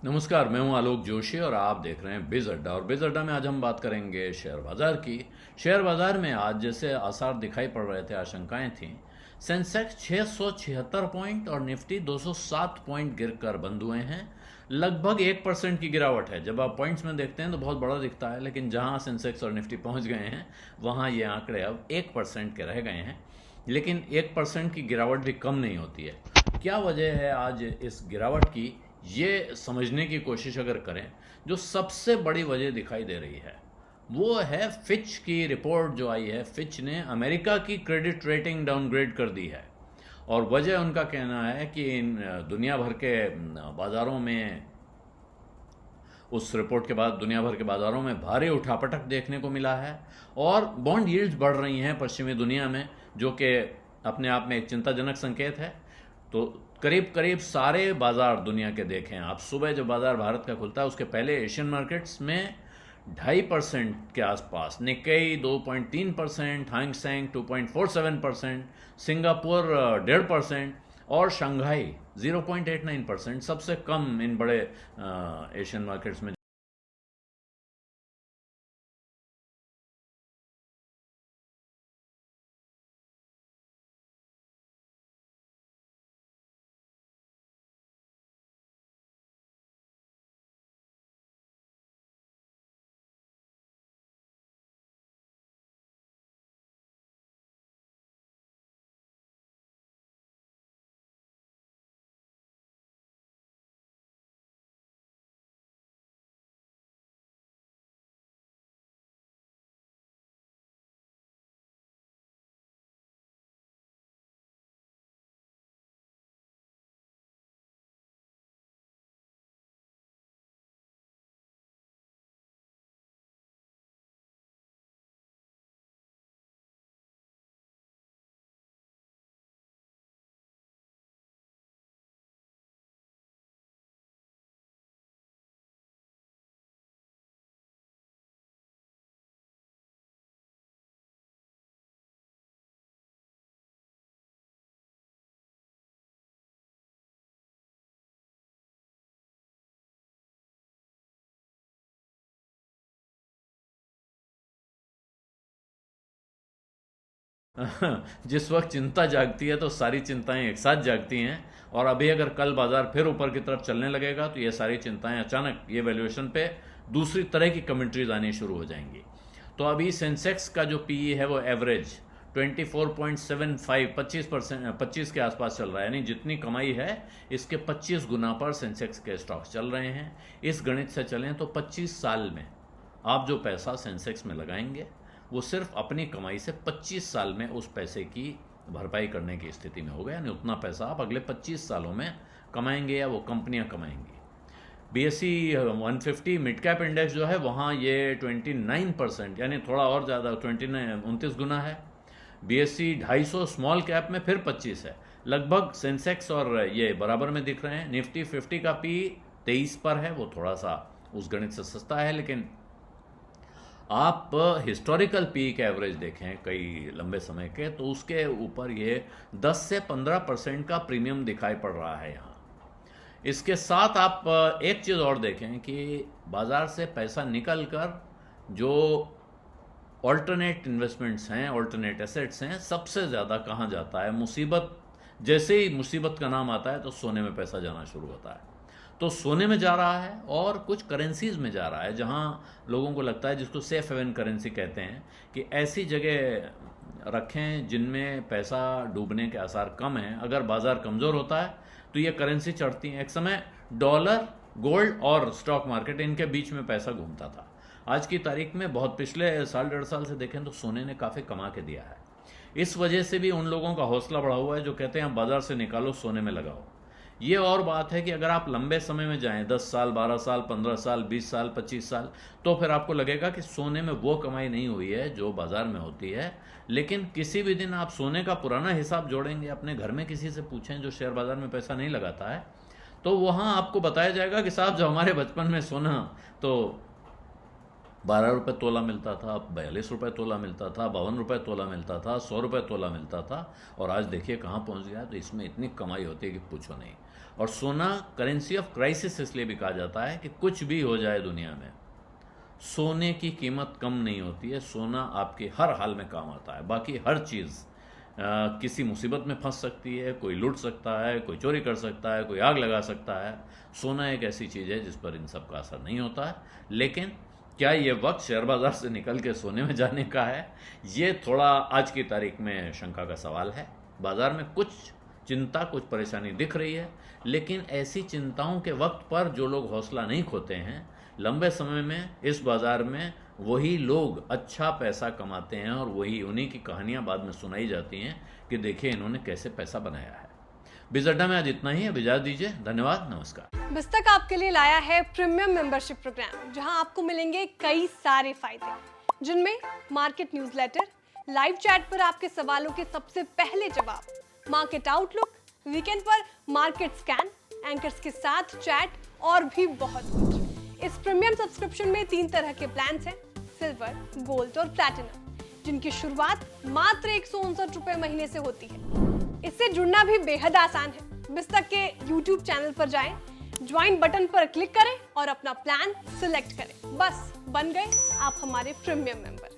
नमस्कार, मैं हूं आलोक जोशी और आप देख रहे हैं बिज अड्डा। और बिज अड्डा में आज हम बात करेंगे शेयर बाजार की। शेयर बाजार में आज जैसे आसार दिखाई पड़ रहे थे, आशंकाएं थीं, सेंसेक्स 676 पॉइंट और निफ्टी 207 पॉइंट गिरकर बंद हुए हैं। लगभग 1% की गिरावट है। जब आप पॉइंट्स में देखते हैं तो बहुत बड़ा दिखता है, लेकिन जहां सेंसेक्स और निफ्टी पहुंच गए हैं वहां ये आंकड़े अब 1% के रह गए हैं। लेकिन 1% की गिरावट भी कम नहीं होती है। क्या वजह है आज इस गिरावट की, ये समझने की कोशिश अगर करें, जो सबसे बड़ी वजह दिखाई दे रही है वो है फिच की रिपोर्ट जो आई है। फिच ने अमेरिका की क्रेडिट रेटिंग डाउनग्रेड कर दी है और वजह उनका कहना है कि इन दुनिया भर के बाज़ारों में, उस रिपोर्ट के बाद दुनिया भर के बाज़ारों में भारी उठापटक देखने को मिला है और बॉन्ड यील्ड्स बढ़ रही हैं पश्चिमी दुनिया में, जो कि अपने आप में एक चिंताजनक संकेत है। तो करीब करीब सारे बाजार दुनिया के देखें आप, सुबह जो बाजार भारत का खुलता है उसके पहले एशियन मार्केट्स में 2.5% के आसपास, निक्केई 2.3%, हैंग सेंग 2.47%, सिंगापुर 1.5% और शंघाई 0.89%, सबसे कम इन बड़े एशियन मार्केट्स में। जिस वक्त चिंता जागती है तो सारी चिंताएं एक साथ जागती हैं। और अभी अगर कल बाजार फिर ऊपर की तरफ चलने लगेगा तो ये सारी चिंताएं अचानक ये वैल्यूएशन पे दूसरी तरह की कमेंट्रीज आनी शुरू हो जाएंगी। तो अभी सेंसेक्स का जो पीई है वो एवरेज 24.75, 25 के आसपास चल रहा है, यानी जितनी कमाई है इसके 25 गुना पर सेंसेक्स के स्टॉक्स चल रहे हैं। इस गणित से चलें तो 25 साल में आप जो पैसा सेंसेक्स में लगाएंगे वो सिर्फ अपनी कमाई से 25 साल में उस पैसे की भरपाई करने की स्थिति में होगा। यानी उतना पैसा आप अगले 25 सालों में कमाएंगे या वो कंपनियां कमाएंगी। बीएसई 150 मिड कैप इंडेक्स जो है वहाँ ये 29%, यानी थोड़ा और ज़्यादा 29 गुना है। बीएसई 250 स्मॉल कैप में फिर 25 है। लगभग सेंसेक्स और ये बराबर में दिख रहे हैं। निफ्टी 50 का पी 23 पर है, वो थोड़ा सा उस गणित से सस्ता है। लेकिन आप हिस्टोरिकल पीक एवरेज देखें कई लंबे समय के, तो उसके ऊपर ये 10 से 15% का प्रीमियम दिखाई पड़ रहा है यहाँ। इसके साथ आप एक चीज़ और देखें कि बाज़ार से पैसा निकल कर जो ऑल्टरनेट इन्वेस्टमेंट्स हैं, ऑल्टरनेट एसेट्स हैं, सबसे ज़्यादा कहाँ जाता है? मुसीबत, जैसे ही मुसीबत का नाम आता है तो सोने में पैसा जाना शुरू होता है। तो सोने में जा रहा है और कुछ करेंसीज में जा रहा है, जहां लोगों को लगता है, जिसको सेफ हेवन करेंसी कहते हैं, कि ऐसी जगह रखें जिनमें पैसा डूबने के आसार कम हैं। अगर बाजार कमज़ोर होता है तो ये करेंसी चढ़ती हैं। एक समय डॉलर, गोल्ड और स्टॉक मार्केट, इनके बीच में पैसा घूमता था। आज की तारीख में बहुत पिछले साल 1.5 साल से देखें तो सोने ने काफ़ी कमा के दिया है। इस वजह से भी उन लोगों का हौसला बढ़ा हुआ है जो कहते हैं बाजार से निकालो, सोने में लगाओ। ये और बात है कि अगर आप लंबे समय में जाएं, 10 साल, 12 साल, 15 साल, 20 साल, 25 साल, तो फिर आपको लगेगा कि सोने में वो कमाई नहीं हुई है जो बाजार में होती है। लेकिन किसी भी दिन आप सोने का पुराना हिसाब जोड़ेंगे, अपने घर में किसी से पूछें जो शेयर बाजार में पैसा नहीं लगाता है, तो वहाँ आपको बताया जाएगा कि साहब, जो हमारे बचपन में सोना तो 12 रुपये तोला मिलता था, 42 रुपये तोला मिलता था, 52 रुपये तोला मिलता था, 100 रुपये तोला मिलता था, और आज देखिए कहाँ पहुँच गया। तो इसमें इतनी कमाई होती है कि पूछो नहीं। और सोना करेंसी ऑफ क्राइसिस इसलिए भी कहा जाता है कि कुछ भी हो जाए दुनिया में, सोने की कीमत कम नहीं होती है। सोना आपके हर हाल में काम आता है। बाकी हर चीज़ किसी मुसीबत में फंस सकती है, कोई लूट सकता है, कोई चोरी कर सकता है, कोई आग लगा सकता है। सोना एक ऐसी चीज़ है जिस पर इन सब का असर नहीं होता है। लेकिन क्या ये वक्त शेयर बाज़ार से निकल के सोने में जाने का है, ये थोड़ा आज की तारीख में शंका का सवाल है। बाज़ार में कुछ चिंता, कुछ परेशानी दिख रही है, लेकिन ऐसी चिंताओं के वक्त पर जो लोग हौसला नहीं खोते हैं, लंबे समय में इस बाज़ार में वही लोग अच्छा पैसा कमाते हैं, और वही उन्हीं की कहानियां बाद में सुनाई जाती हैं कि देखिए इन्होंने कैसे पैसा बनाया है। बिज़ अड्डा में आज इतना ही है। इजाज़त दीजिए। धन्यवाद। नमस्कार। बिस्तक आपके लिए लाया है प्रीमियम मेंबरशिप प्रोग्राम, जहां आपको मिलेंगे कई सारे फायदे, जिनमें मार्केट न्यूज़लेटर, लाइव चैट पर आपके सवालों के सबसे पहले जवाब, मार्केट आउटलुक, वीकेंड पर मार्केट स्कैन, एंकर्स के साथ चैट और भी बहुत कुछ। इस प्रीमियम सब्सक्रिप्शन में 3 तरह के प्लान्स हैं, सिल्वर, गोल्ड और प्लैटिनम, जिनकी शुरुआत मात्र 159 रुपए महीने से होती है। इससे जुड़ना भी बेहद आसान है। बिस्तक के YouTube चैनल पर जाएं, ज्वाइन बटन पर क्लिक करें और अपना प्लान सिलेक्ट करें। बस बन गए आप हमारे प्रीमियम मेंबर।